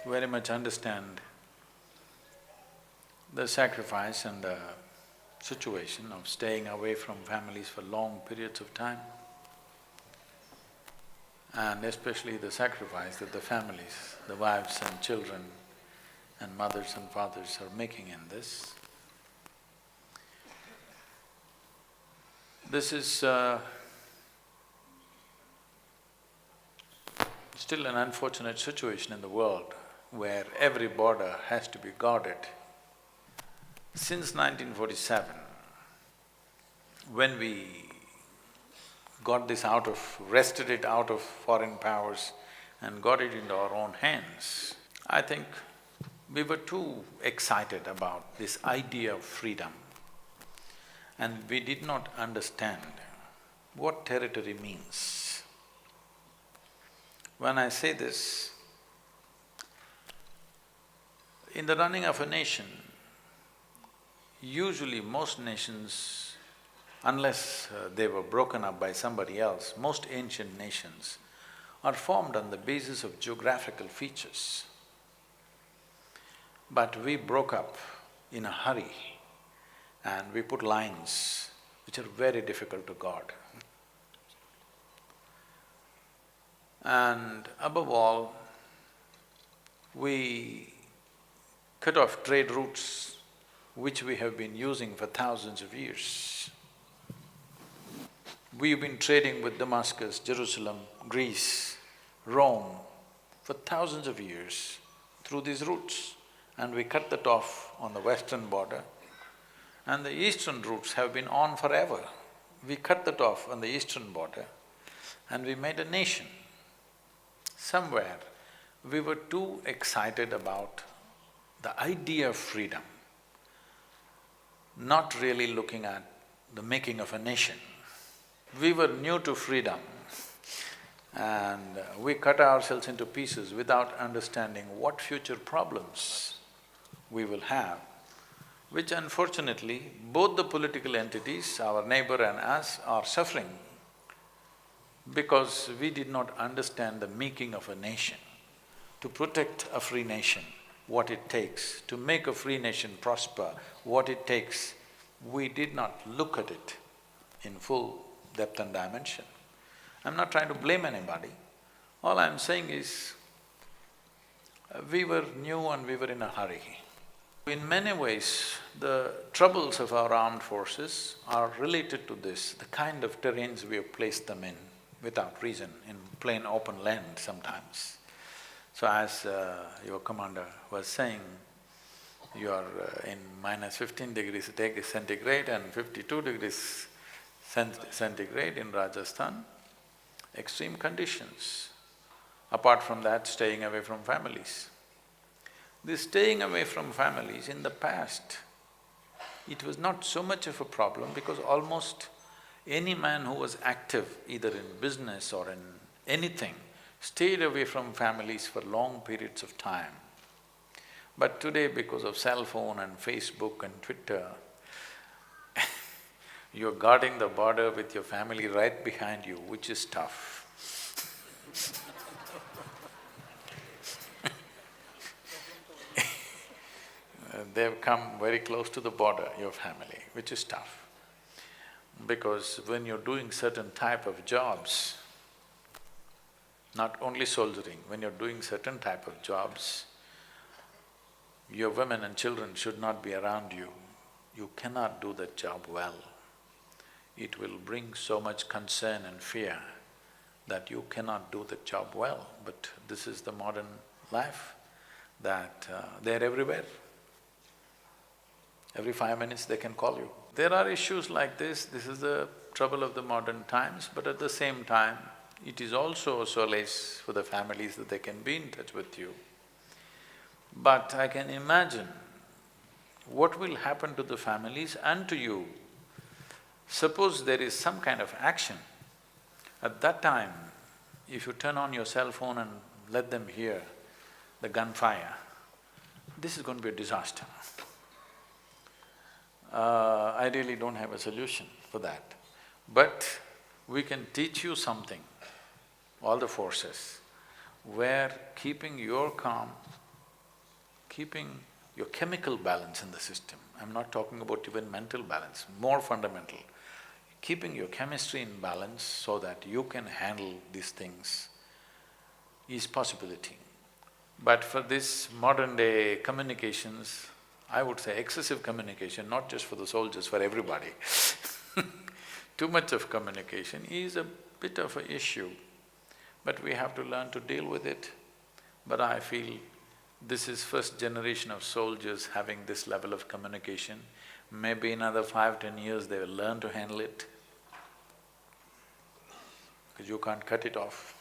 very much understand the sacrifice and the situation of staying away from families for long periods of time, and especially the sacrifice that the families, the wives and children and mothers and fathers are making in this. This is still an unfortunate situation in the world where every border has to be guarded. Since 1947, when we got this out of… wrested it out of foreign powers and got it into our own hands, I think we were too excited about this idea of freedom, and we did not understand what territory means. When I say this, in the running of a nation, usually most nations, unless they were broken up by somebody else, most ancient nations are formed on the basis of geographical features. But we broke up in a hurry and we put lines which are very difficult to guard. And above all, we cut off trade routes which we have been using for thousands of years. We've been trading with Damascus, Jerusalem, Greece, Rome for thousands of years through these routes, and we cut that off on the western border, and the eastern routes have been on forever. We cut that off on the eastern border and we made a nation. Somewhere we were too excited about the idea of freedom, not really looking at the making of a nation. We were new to freedom and we cut ourselves into pieces without understanding what future problems we will have, which unfortunately both the political entities, our neighbor and us, are suffering because we did not understand the making of a nation. To protect a free nation, what it takes, to make a free nation prosper, what it takes, we did not look at it in full depth and dimension. I'm not trying to blame anybody. All I'm saying is, we were new and we were in a hurry. In many ways, the troubles of our armed forces are related to this, the kind of terrains we have placed them in without reason, in plain open land sometimes. So as your commander was saying, you are in minus 15 degrees centigrade and 52 degrees centigrade in Rajasthan, extreme conditions. Apart from that, staying away from families. This staying away from families in the past, it was not so much of a problem because almost any man who was active either in business or in anything stayed away from families for long periods of time. But today, because of cell phone and Facebook and Twitter, you're guarding the border with your family right behind you, which is tough. They've come very close to the border, your family, which is tough. Because when you're doing certain type of jobs, not only soldiering, when you're doing certain type of jobs, your women and children should not be around you. You cannot do that job well. It will bring so much concern and fear that you cannot do the job well. But this is the modern life, that they're everywhere. Every 5 minutes they can call you. There are issues like this is the trouble of the modern times, but at the same time, it is also a solace for the families that they can be in touch with you. But I can imagine what will happen to the families and to you. Suppose there is some kind of action, at that time, if you turn on your cell phone and let them hear the gunfire, this is going to be a disaster. I really don't have a solution for that. But we can teach you something, all the forces, where keeping your calm keeping your chemical balance in the system. I'm not talking about even mental balance, more fundamental. Keeping your chemistry in balance so that you can handle these things is possibility. But for this modern day communications, I would say excessive communication, not just for the soldiers, for everybody too much of communication is a bit of an issue, but we have to learn to deal with it. But I feel this is first generation of soldiers having this level of communication. Maybe in another 5–10 years they will learn to handle it, because you can't cut it off.